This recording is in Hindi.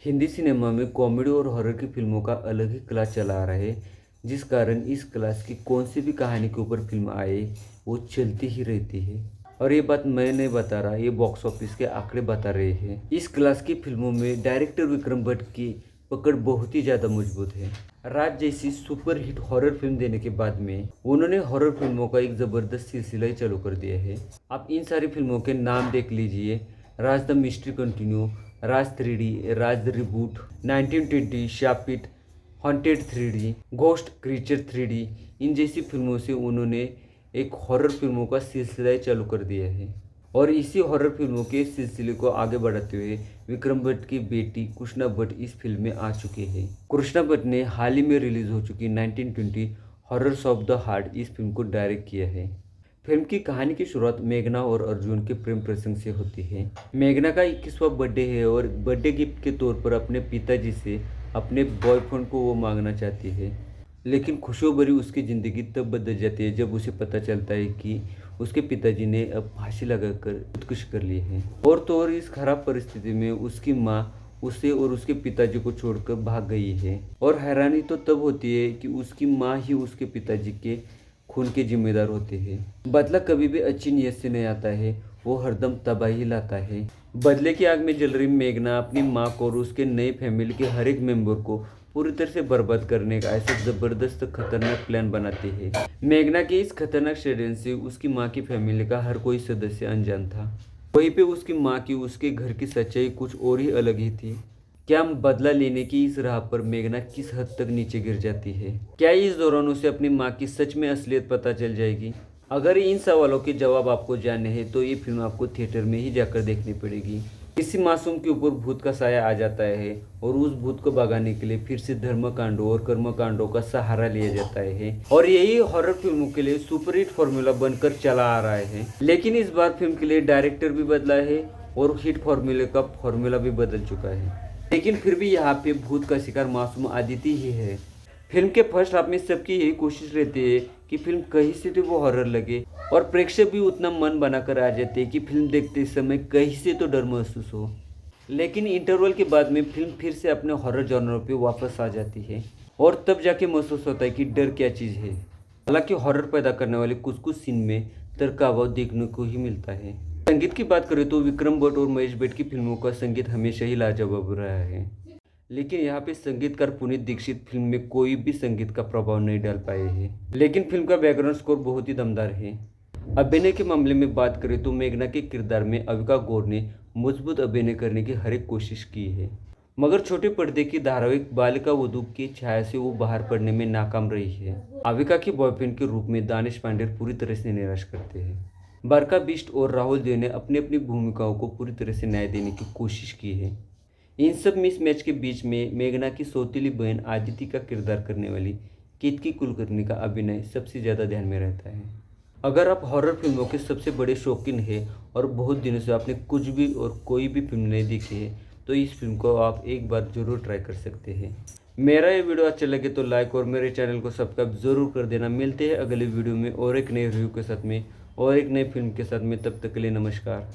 हिंदी सिनेमा में कॉमेडी और हॉरर की फिल्मों का अलग ही क्लास चला आ रहा है, जिस कारण इस क्लास की कौन सी भी कहानी के ऊपर फिल्म आए वो चलती ही रहती है। और ये बात मैं नहीं बता रहा, ये बॉक्स ऑफिस के आंकड़े बता रहे हैं। इस क्लास की फिल्मों में डायरेक्टर विक्रम भट्ट की पकड़ बहुत ही ज़्यादा मजबूत है। राज जैसी सुपर हिट हॉरर फिल्म देने के बाद में उन्होंने हॉरर फिल्मों का एक ज़बरदस्त सिलसिला ही चालू कर दिया है। आप इन सारी फिल्मों के नाम देख लीजिए: Raaz the mystery continue, Raaz 3D, Raaz the reboot, 1920, Shaapit, haunted 3D, ghost creature 3D। इन जैसी फिल्मों से उन्होंने एक हॉरर फिल्मों का सिलसिला ही चालू कर दिया है। और इसी हॉरर फिल्मों के सिलसिले को आगे बढ़ाते हुए विक्रम भट्ट की बेटी कृष्णा भट्ट इस फिल्म में आ चुके हैं। कृष्णा भट्ट ने हाल ही में रिलीज हो चुकी 1920 हॉरर्स ऑफ द हार्ट इस फिल्म को डायरेक्ट किया है। फिल्म की कहानी की शुरुआत मेघना और अर्जुन के प्रेम प्रसंग से होती है। मेघना का 21वां बर्थडे है और बर्थडे गिफ्ट के तौर पर अपने पिताजी से अपने बॉयफ्रेंड को वो मांगना चाहती है। लेकिन खुशियों भरी उसकी ज़िंदगी तब बदल जाती है जब उसे पता चलता है कि उसके पिताजी ने अब फांसी लगाकर खुदकुशी कर ली है। और तो और इस खराब परिस्थिति में उसकी माँ उसे और उसके पिताजी को छोड़कर भाग गई है। और हैरानी तो तब होती है कि उसकी माँ ही उसके पिताजी के खून के जिम्मेदार होते हैं। बदला कभी भी अच्छी नीयत से नहीं आता है, वो हरदम तबाही लाता है। बदले की आग में जल रही मेघना अपनी माँ को और उसके नई फैमिली के हर एक मेंबर को पूरी तरह से बर्बाद करने का ऐसा जबरदस्त खतरनाक प्लान बनाती है। मेघना के इस खतरनाक षड्यंत्र से उसकी माँ की फैमिली का हर कोई सदस्य अनजान था। वहीं पे उसकी माँ की उसके घर की सच्चाई कुछ और ही अलग ही थी। क्या बदला लेने की इस राह पर मेघना किस हद तक नीचे गिर जाती है? क्या इस दौरान उसे अपनी माँ की सच में असलियत पता चल जाएगी? अगर इन सवालों के जवाब आपको जानने हैं तो ये फिल्म आपको थिएटर में ही जाकर देखनी पड़ेगी। किसी मासूम के ऊपर भूत का साया आ जाता है और उस भूत को भगाने के लिए फिर से धर्म कांडों और कर्म कांडों का सहारा लिया जाता है। और यही हॉरर फिल्मों के लिए सुपरहिट फॉर्मूला बनकर चला आ रहा है। लेकिन इस बार फिल्म के लिए डायरेक्टर भी बदला है और हिट फॉर्मूले का फॉर्मूला भी बदल चुका है। लेकिन फिर भी यहाँ पे भूत का शिकार मासूम आदिति ही है। फिल्म के फर्स्ट हाफ में सबकी यही कोशिश रहती है कि फिल्म कहीं से तो वो हॉरर लगे और प्रेक्षक भी उतना मन बनाकर आ जाते हैं कि फिल्म देखते समय कहीं से तो डर महसूस हो। लेकिन इंटरवल के बाद में फिल्म फिर से अपने हॉरर जॉनर पे वापस आ जाती है और तब जाके महसूस होता है कि डर क्या चीज़ है। हालांकि हॉरर पैदा करने वाले कुछ कुछ सीन में तर्काभाव देखने को ही मिलता है। संगीत की बात करें तो विक्रम भट्ट और महेश भट्ट की फिल्मों का संगीत हमेशा ही लाजवाब रहा है। लेकिन यहाँ पे संगीतकार पुनीत दीक्षित फिल्म में कोई भी संगीत का प्रभाव नहीं डाल पाए हैं। लेकिन फिल्म का बैकग्राउंड स्कोर बहुत ही दमदार है। अभिनय के मामले में बात करें तो मेघना के किरदार में अविका गौर ने मजबूत अभिनय करने की हर एक कोशिश की है, मगर छोटे पर्दे की धारावाहिक बालिका वधू की छाया से वो बाहर पड़ने में नाकाम रही है। अविका के बॉयफ्रेंड के रूप में दानिश पांडे पूरी तरह से निराश करते हैं। बरका बिष्ट और राहुल देव ने अपनी अपनी भूमिकाओं को पूरी तरह से न्याय देने की कोशिश की है। इन सब मिसमैच के बीच में मेघना की सौतेली बहन आदिति का किरदार करने वाली कीर्ति कुलकर्णी का अभिनय सबसे ज़्यादा ध्यान में रहता है। अगर आप हॉरर फिल्मों के सबसे बड़े शौकीन हैं और बहुत दिनों से आपने कुछ भी और कोई भी फिल्म नहीं देखी है तो इस फिल्म को आप एक बार ज़रूर ट्राई कर सकते हैं। मेरा ये वीडियो अच्छा लगे तो लाइक और मेरे चैनल को सब्सक्राइब ज़रूर कर देना। मिलते हैं अगले वीडियो में और एक नए रिव्यू के साथ में और एक नई फिल्म के साथ में। तब तक के लिए नमस्कार।